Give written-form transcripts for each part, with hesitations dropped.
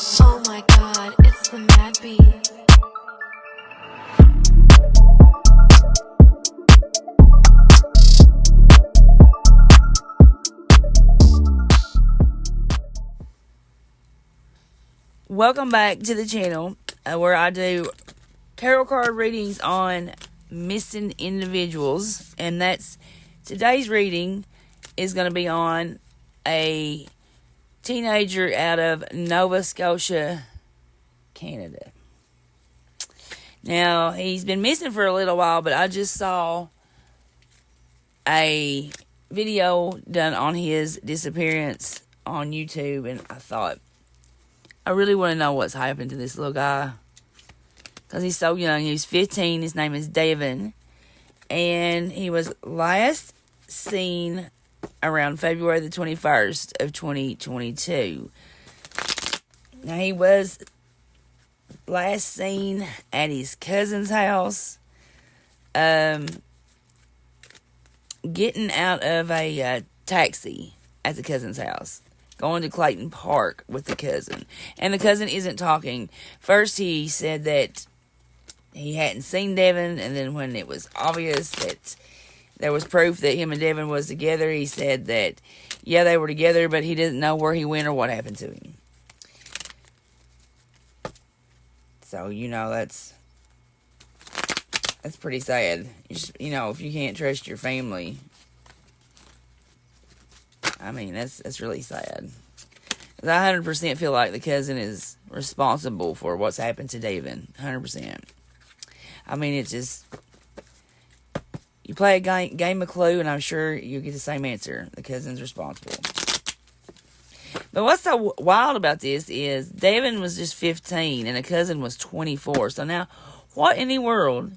Oh my god, it's the Mad Bee. Welcome back to the channel where I do tarot card readings on missing individuals, and today's reading is going to be on a teenager out of Nova Scotia, Canada. Now, he's been missing for a little while, but I just saw a video done on his disappearance on YouTube, and I thought, I really want to know what's happened to this little guy, because he's so young. He was 15. His name is Devon, and he was last seen around February the 21st of 2022. Now, he was last seen at his cousin's house, getting out of a taxi at the cousin's house, going to Clayton Park with the cousin. And the cousin isn't talking. First, he said that he hadn't seen Devon, and then when it was obvious that there was proof that him and Devon was together, he said that, yeah, they were together, but he didn't know where he went or what happened to him. So, that's pretty sad. If you can't trust your family, I mean, that's really sad. I 100% feel like the cousin is responsible for what's happened to Devon. 100%. I mean, it's just, you play a game of Clue, and I'm sure you'll get the same answer. The cousin's responsible. But what's so wild about this is Devon was just 15, and the cousin was 24. So now, what in the world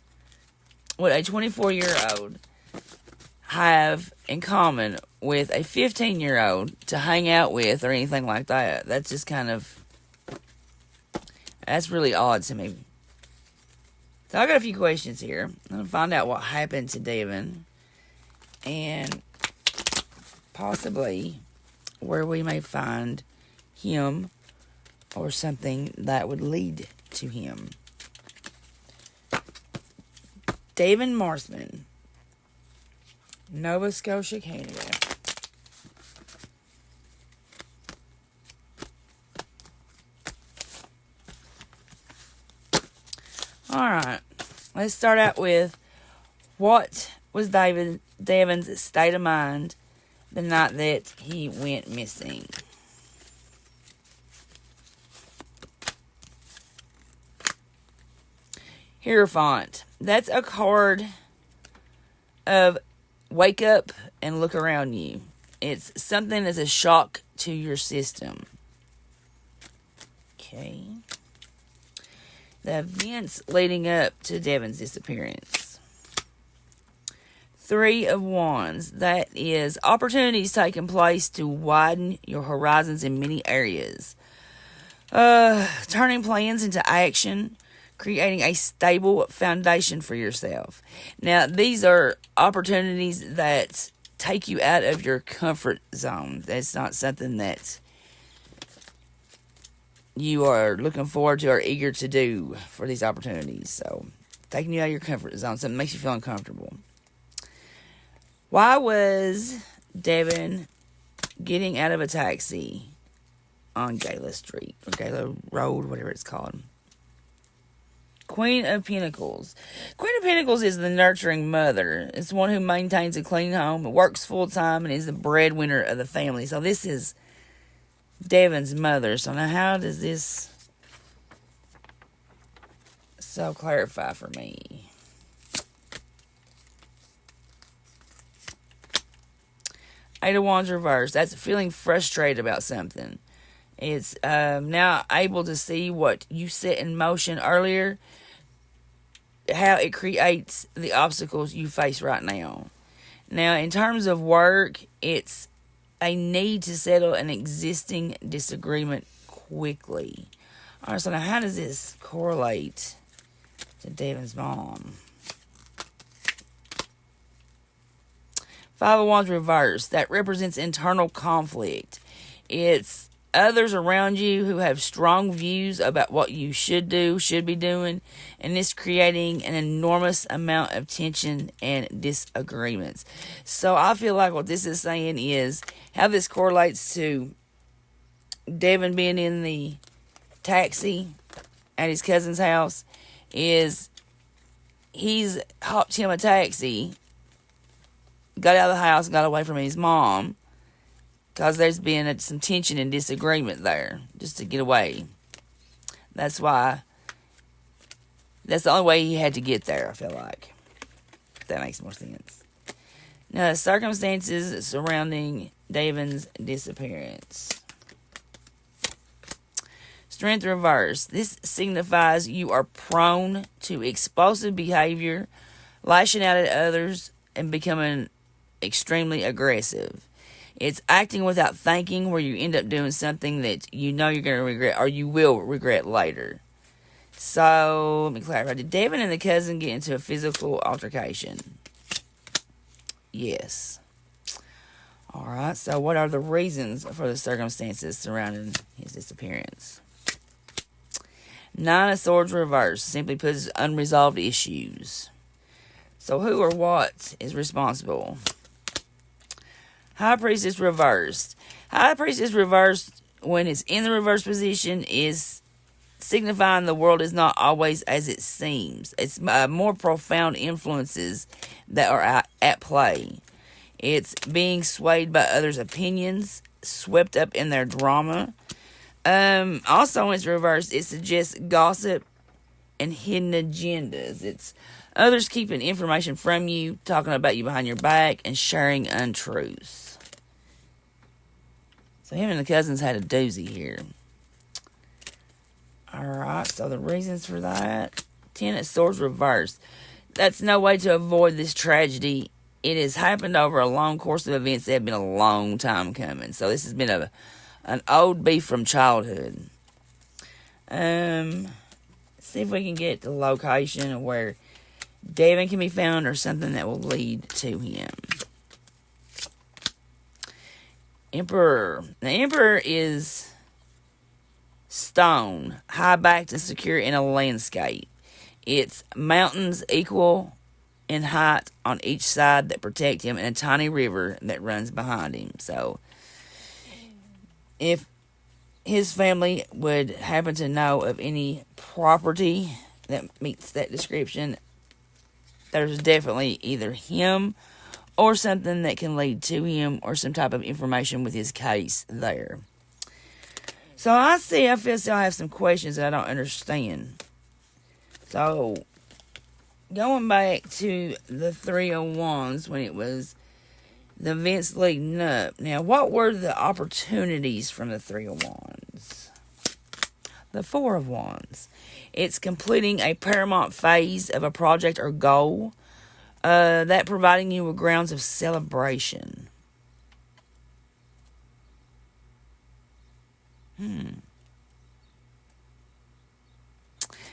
would a 24-year-old have in common with a 15-year-old to hang out with or anything like that? That's just that's really odd to me. So I got a few questions here. I'm going to find out what happened to Devon and possibly where we may find him or something that would lead to him. Devon Marsman, Nova Scotia, Canada. Alright, let's start out with what was Devon's state of mind the night that he went missing. Hierophant. That's a card of wake up and look around you. It's something that's a shock to your system. Okay. The events leading up to Devon's disappearance. 3 of Wands. That is opportunities taking place to widen your horizons in many areas. Turning plans into action. Creating a stable foundation for yourself. Now, these are opportunities that take you out of your comfort zone. That's not something that you are looking forward to or eager to do for these opportunities. So, taking you out of your comfort zone, something makes you feel uncomfortable. Why was Devon getting out of a taxi on Gala Street or Gala Road, whatever it's called? Queen of Pentacles. Queen of Pentacles is the nurturing mother. It's one who maintains a clean home, works full-time, and is the breadwinner of the family. So this is Devon's mother. So now how does this clarify for me? Eight of Wands reversed. That's feeling frustrated about something. It's now able to see what you set in motion earlier, how it creates the obstacles you face right now. Now, in terms of work, it's a need to settle an existing disagreement quickly. All right, so now how does this correlate to Devon's mom? 5 of Wands reversed. That represents internal conflict. It's others around you who have strong views about what you should do, should be doing, and it's creating an enormous amount of tension and disagreements. So I feel like what this is saying is how this correlates to Devon being in the taxi at his cousin's house is he's hopped him a taxi, got out of the house, got away from his mom, because there's been some tension and disagreement there, just to get away. That's the only way he had to get there, I feel like. If that makes more sense. Now, the circumstances surrounding Devon's disappearance. Strength reverse. This signifies you are prone to explosive behavior, lashing out at others, and becoming extremely aggressive. It's acting without thinking, where you end up doing something that you know you're going to regret, or you will regret later. So, let me clarify. Did Devon and the cousin get into a physical altercation? Yes. Alright, so what are the reasons for the circumstances surrounding his disappearance? Nine of Swords reversed simply puts unresolved issues. So who or what is responsible? High Priestess reversed. High Priestess reversed, when it's in the reverse position, is signifying the world is not always as it seems. It's more profound influences that are at play. It's being swayed by others' opinions, swept up in their drama. Also, when it's reversed, it suggests gossip and hidden agendas. It's others keeping information from you, talking about you behind your back, and sharing untruths. So him and the cousins had a doozy here. Alright, so the reasons for that. Ten of Swords reversed. That's no way to avoid this tragedy. It has happened over a long course of events that have been a long time coming. So this has been an old beef from childhood. See if we can get the location of where Devon can be found, or something that will lead to him. Emperor. The Emperor is stone, high backed and secure in a landscape. It's mountains equal in height on each side that protect him, and a tiny river that runs behind him. So, if his family would happen to know of any property that meets that description, there's definitely either him or something that can lead to him, or some type of information with his case there. So I feel still have some questions that I don't understand. So, going back to the Three of Wands, when it was the events leading up. Now, what were the opportunities from the Three of Wands? The Four of Wands. It's completing a paramount phase of a project or goal, that providing you with grounds of celebration.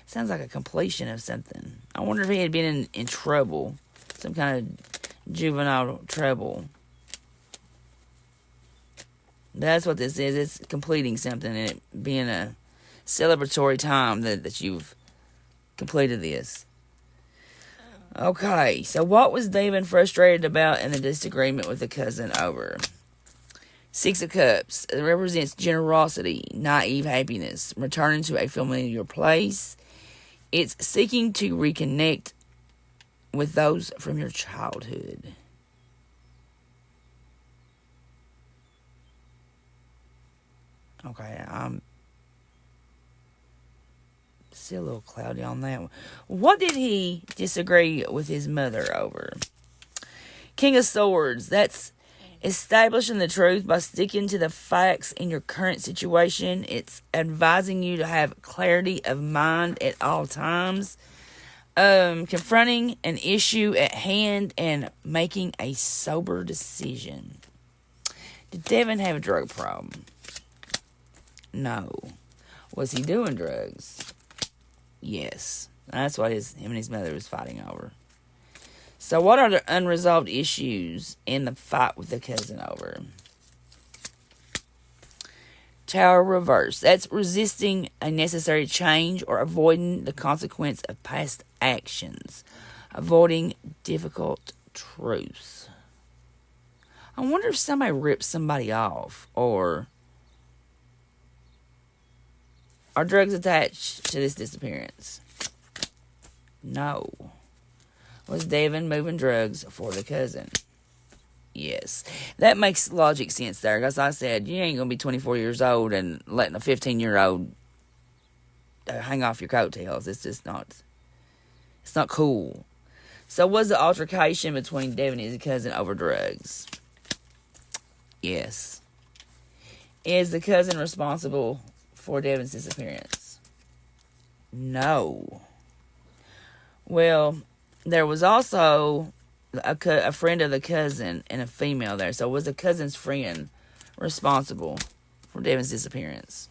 Sounds like a completion of something. I wonder if he had been in trouble. Some kind of juvenile trouble. That's what this is. It's completing something, and it being a celebratory time that you've completed this. Okay, so what was Devon frustrated about in the disagreement with the cousin over? Six of Cups. It represents generosity, naive happiness, returning to a familiar place. It's seeking to reconnect with those from your childhood. Okay, I'm still a little cloudy on that one. What did he disagree with his mother over? King of Swords. That's establishing the truth by sticking to the facts in your current situation. It's advising you to have clarity of mind at all times. Confronting an issue at hand and making a sober decision. Did Devon have a drug problem? No. Was he doing drugs? Yes. That's what him and his mother was fighting over. So what are the unresolved issues in the fight with the cousin over? Tower reverse. That's resisting a necessary change or avoiding the consequence of past actions. Avoiding difficult truths. I wonder if somebody ripped somebody off, or are drugs attached to this disappearance? No. Was Devon moving drugs for the cousin? Yes. That makes logic sense there. Because I said, you ain't going to be 24 years old and letting a 15-year-old hang off your coattails. It's just not, it's not cool. So was the altercation between Devon and his cousin over drugs? Yes. Is the cousin responsible for Devon's disappearance? No. Well, there was also a friend of the cousin and a female there. So was the cousin's friend responsible for Devon's disappearance?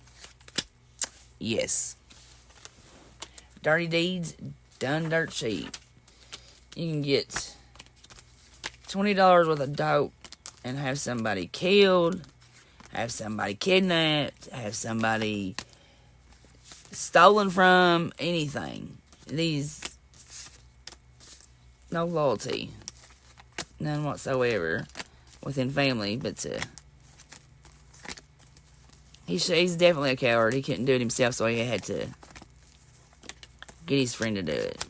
Yes. Dirty deeds done dirt cheap. You can get $20 worth of dope and have somebody killed, have somebody kidnapped, have somebody stolen from, anything. No loyalty. None whatsoever within family, but he's definitely a coward. He couldn't do it himself, so he had to get his friend to do it.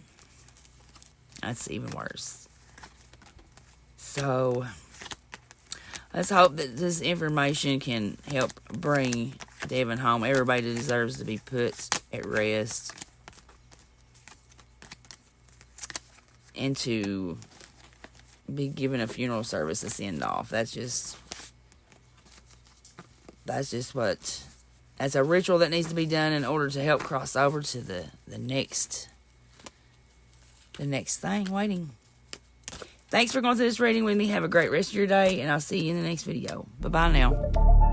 That's even worse. So, let's hope that this information can help bring Devon home. Everybody deserves to be put at rest and to be given a funeral service to send off. That's a ritual that needs to be done in order to help cross over to the next thing waiting. Thanks for going through this reading with me. Have a great rest of your day, and I'll see you in the next video. Bye-bye now.